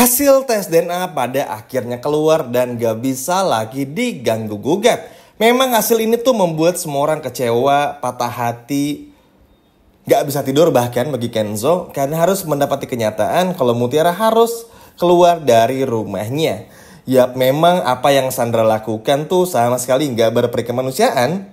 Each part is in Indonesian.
Hasil tes DNA pada akhirnya keluar dan gak bisa lagi diganggu-gugat. Memang hasil ini tuh membuat semua orang kecewa, patah hati, gak bisa tidur bahkan bagi Kenzo karena harus mendapati kenyataan kalau Mutiara harus keluar dari rumahnya. Ya memang apa yang Sandra lakukan tuh sama sekali gak berperi kemanusiaan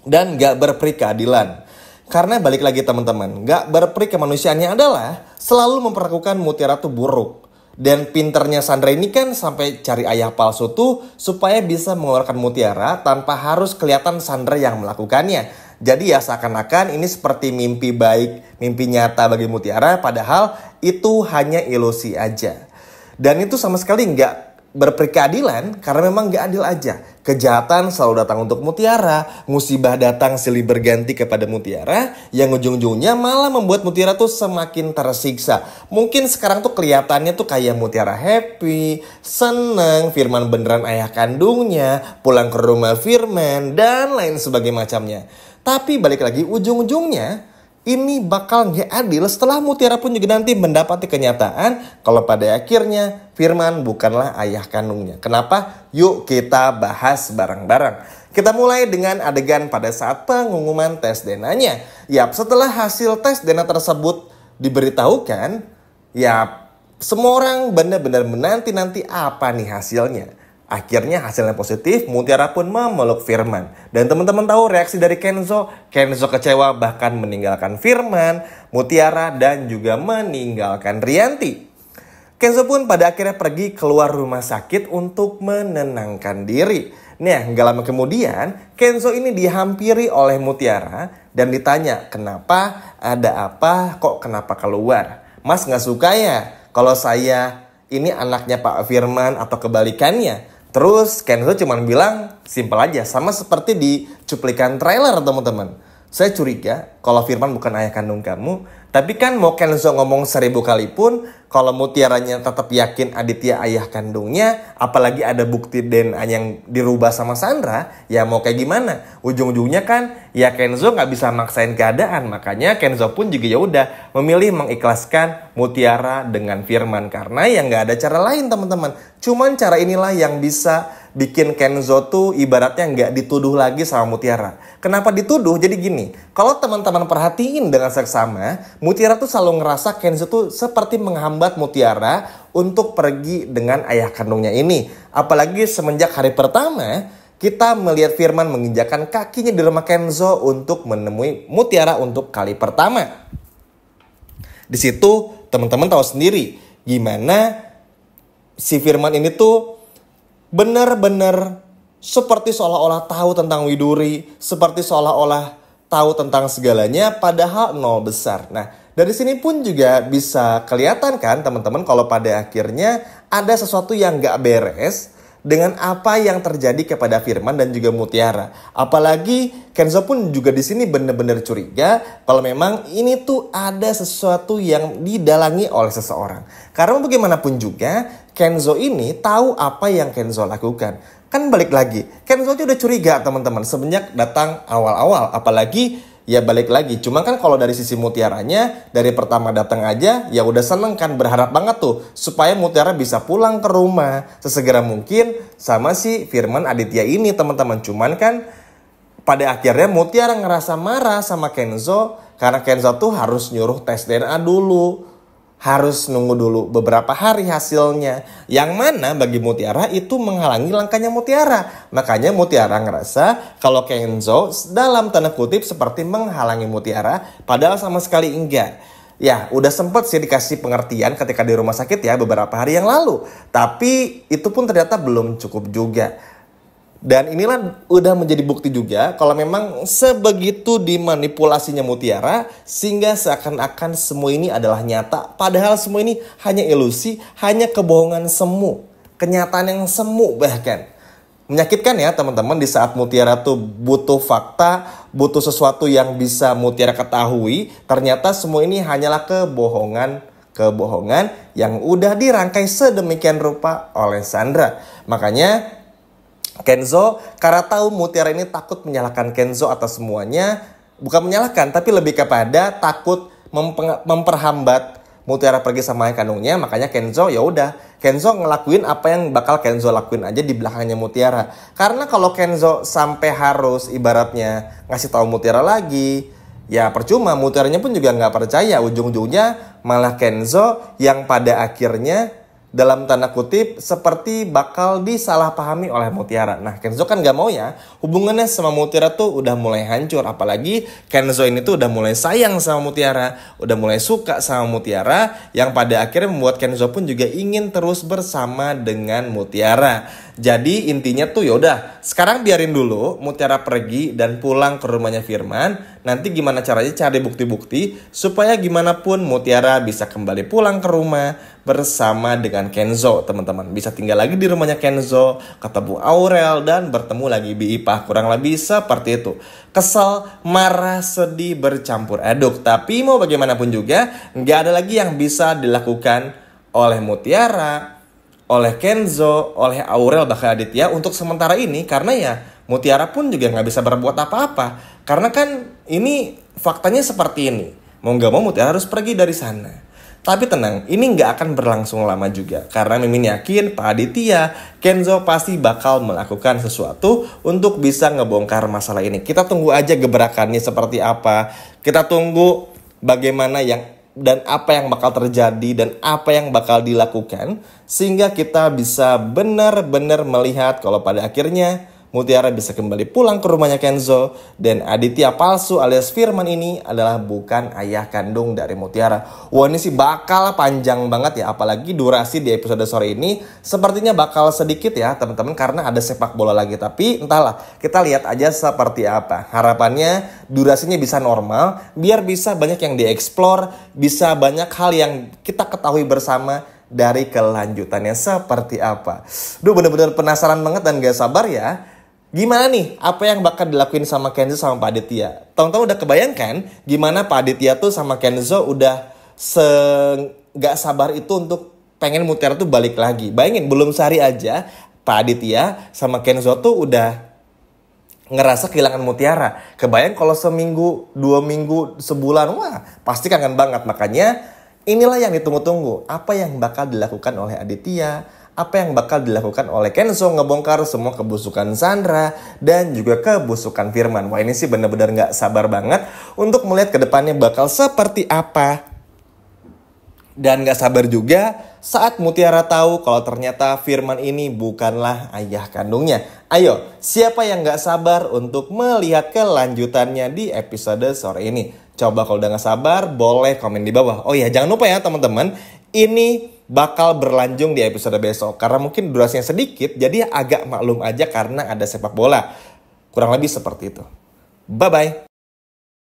dan gak berperi keadilan. Karena balik lagi teman-teman, gak berperi kemanusiaannya adalah selalu memperlakukan Mutiara tuh buruk. Dan pinternya Sandra ini kan sampai cari ayah palsu tuh supaya bisa mengeluarkan Mutiara tanpa harus kelihatan Sandra yang melakukannya. Jadi ya seakan-akan ini seperti mimpi baik, mimpi nyata bagi Mutiara padahal itu hanya ilusi aja. Dan itu sama sekali nggak berperi keadilan karena memang nggak adil aja. Kejahatan selalu datang untuk Mutiara, musibah datang silih berganti kepada Mutiara, yang ujung-ujungnya malah membuat Mutiara tuh semakin tersiksa. Mungkin sekarang tuh kelihatannya tuh kayak Mutiara happy, seneng, Firman beneran ayah kandungnya, pulang ke rumah Firman, dan lain sebagainya macamnya. Tapi balik lagi ujung-ujungnya ini bakal gak adil setelah Mutiara pun juga nanti mendapati kenyataan kalau pada akhirnya Firman bukanlah ayah kandungnya. Kenapa? Yuk kita bahas bareng-bareng. Kita mulai dengan adegan pada saat pengumuman tes DNA-nya. Yap, setelah hasil tes DNA tersebut diberitahukan, yap, semua orang benar-benar menanti-nanti apa nih hasilnya. Akhirnya hasilnya positif, Mutiara pun memeluk Firman. Dan teman-teman tahu reaksi dari Kenzo. Kenzo kecewa bahkan meninggalkan Firman, Mutiara dan juga meninggalkan Rianti. Kenzo pun pada akhirnya pergi keluar rumah sakit untuk menenangkan diri. Nah, gak lama kemudian Kenzo ini dihampiri oleh Mutiara dan ditanya, kenapa, ada apa, kok kenapa keluar? Mas gak suka ya kalau saya ini anaknya Pak Firman atau kebalikannya? Terus Kenzo cuma bilang simpel aja, sama seperti di cuplikan trailer teman-teman. Saya curiga kalau Firman bukan ayah kandung kamu. Tapi kan mau Kenzo ngomong 1000 kali pun, kalau Mutiaranya tetap yakin Aditya ayah kandungnya, apalagi ada bukti DNA yang dirubah sama Sandra, ya mau kayak gimana? Ujung-ujungnya kan ya Kenzo nggak bisa maksain keadaan. Makanya Kenzo pun juga ya udah memilih mengikhlaskan Mutiara dengan Firman karena ya nggak ada cara lain teman-teman. Cuman cara inilah yang bisa bikin Kenzo tuh ibaratnya nggak dituduh lagi sama Mutiara. Kenapa dituduh? Jadi gini, kalau teman-teman perhatiin dengan seksama, Mutiara tuh selalu ngerasa Kenzo tuh seperti menghambat Mutiara untuk pergi dengan ayah kandungnya ini. Apalagi semenjak hari pertama, kita melihat Firman menginjakan kakinya di rumah Kenzo untuk menemui Mutiara untuk kali pertama. Di situ teman-teman tahu sendiri gimana si Firman ini tuh benar-benar seperti seolah-olah tahu tentang Widuri, seperti seolah-olah tahu tentang segalanya, padahal nol besar. Nah, dari sini pun juga bisa kelihatan kan teman-teman kalau pada akhirnya ada sesuatu yang gak beres dengan apa yang terjadi kepada Firman dan juga Mutiara. Apalagi Kenzo pun juga di sini benar-benar curiga kalau memang ini tuh ada sesuatu yang didalangi oleh seseorang. Karena bagaimanapun juga Kenzo ini tahu apa yang Kenzo lakukan. Kan balik lagi, Kenzo udah curiga teman-teman semenjak datang awal-awal. Apalagi ya balik lagi, cuma kan kalau dari sisi Mutiaranya dari pertama datang aja ya udah seneng kan, berharap banget tuh supaya Mutiara bisa pulang ke rumah sesegera mungkin sama si Firman Aditya ini teman-teman. Cuman kan pada akhirnya Mutiara ngerasa marah sama Kenzo karena Kenzo tuh harus nyuruh tes DNA dulu, harus nunggu dulu beberapa hari hasilnya. Yang mana bagi Mutiara itu menghalangi langkahnya Mutiara. Makanya Mutiara ngerasa kalau Kenzo dalam tanda kutip seperti menghalangi Mutiara. Padahal sama sekali enggak. Ya udah sempet sih dikasih pengertian ketika di rumah sakit ya beberapa hari yang lalu. Tapi itu pun ternyata belum cukup juga. Dan inilah udah menjadi bukti juga kalau memang sebegitu dimanipulasinya Mutiara sehingga seakan-akan semua ini adalah nyata. Padahal semua ini hanya ilusi, hanya kebohongan semu. Kenyataan yang semu bahkan. Menyakitkan ya teman-teman di saat Mutiara tuh butuh fakta, butuh sesuatu yang bisa Mutiara ketahui. Ternyata semua ini hanyalah kebohongan yang udah dirangkai sedemikian rupa oleh Sandra. Makanya Kenzo karena tahu Mutiara ini takut menyalahkan Kenzo atas semuanya. Bukan menyalahkan tapi lebih kepada takut memperhambat Mutiara pergi sama ayah kandungnya, makanya Kenzo ya udah, Kenzo ngelakuin apa yang bakal Kenzo lakuin aja di belakangnya Mutiara. Karena kalau Kenzo sampai harus ibaratnya ngasih tahu Mutiara lagi, ya percuma, Mutiaranya pun juga nggak percaya. Ujung-ujungnya malah Kenzo yang pada akhirnya dalam tanda kutip seperti bakal disalahpahami oleh Mutiara. Nah, Kenzo kan gak mau ya, hubungannya sama Mutiara tuh udah mulai hancur. Apalagi Kenzo ini tuh udah mulai sayang sama Mutiara, udah mulai suka sama Mutiara, yang pada akhirnya membuat Kenzo pun juga ingin terus bersama dengan Mutiara. Jadi intinya tuh yaudah, sekarang biarin dulu Mutiara pergi dan pulang ke rumahnya Firman. Nanti gimana caranya cari bukti-bukti supaya gimana pun Mutiara bisa kembali pulang ke rumah bersama dengan Kenzo, teman-teman. Bisa tinggal lagi di rumahnya Kenzo, ketemu Aurel, dan bertemu lagi Bi Ipah. Kurang lebih seperti itu. Kesel, marah, sedih, bercampur aduk. Tapi mau bagaimanapun juga, nggak ada lagi yang bisa dilakukan oleh Mutiara, oleh Kenzo, oleh Aurel, bahkan Aditya untuk sementara ini. Karena ya Mutiara pun juga nggak bisa berbuat apa-apa. Karena kan ini faktanya seperti ini. Mau nggak mau Mutiara harus pergi dari sana. Tapi tenang, ini nggak akan berlangsung lama juga. Karena Mimin yakin Pak Aditya, Kenzo pasti bakal melakukan sesuatu untuk bisa ngebongkar masalah ini. Kita tunggu aja gebrakannya seperti apa. Kita tunggu bagaimana dan apa yang bakal terjadi dan apa yang bakal dilakukan. Sehingga kita bisa benar-benar melihat kalau pada akhirnya Mutiara bisa kembali pulang ke rumahnya Kenzo, dan Aditya palsu alias Firman ini adalah bukan ayah kandung dari Mutiara. Wah, ini sih bakal panjang banget ya, apalagi durasi di episode sore ini sepertinya bakal sedikit ya teman-teman, karena ada sepak bola lagi. Tapi entahlah, kita lihat aja seperti apa. Harapannya durasinya bisa normal, biar bisa banyak yang dieksplor, bisa banyak hal yang kita ketahui bersama dari kelanjutannya seperti apa. Duh, bener-bener penasaran banget dan gak sabar ya. Gimana nih apa yang bakal dilakuin sama Kenzo sama Pak Aditya? Teman-teman udah kebayangkan gimana Pak Aditya tuh sama Kenzo udah gak sabar itu untuk pengen Mutiara tuh balik lagi. Bayangin, belum sehari aja Pak Aditya sama Kenzo tuh udah ngerasa kehilangan Mutiara. Kebayang kalau seminggu, 2 minggu, sebulan, wah pasti kangen banget. Makanya inilah yang ditunggu-tunggu. Apa yang bakal dilakukan oleh Aditya? Apa yang bakal dilakukan oleh Kenzo ngebongkar semua kebusukan Sandra dan juga kebusukan Firman. Wah, ini sih benar-benar gak sabar banget untuk melihat ke depannya bakal seperti apa. Dan gak sabar juga saat Mutiara tahu kalau ternyata Firman ini bukanlah ayah kandungnya. Ayo, siapa yang gak sabar untuk melihat kelanjutannya di episode sore ini? Coba kalau udah gak sabar, boleh komen di bawah. Oh iya, jangan lupa ya teman-teman, ini bakal berlanjung di episode besok. Karena mungkin durasinya sedikit, jadi agak maklum aja karena ada sepak bola. Kurang lebih seperti itu. Bye-bye.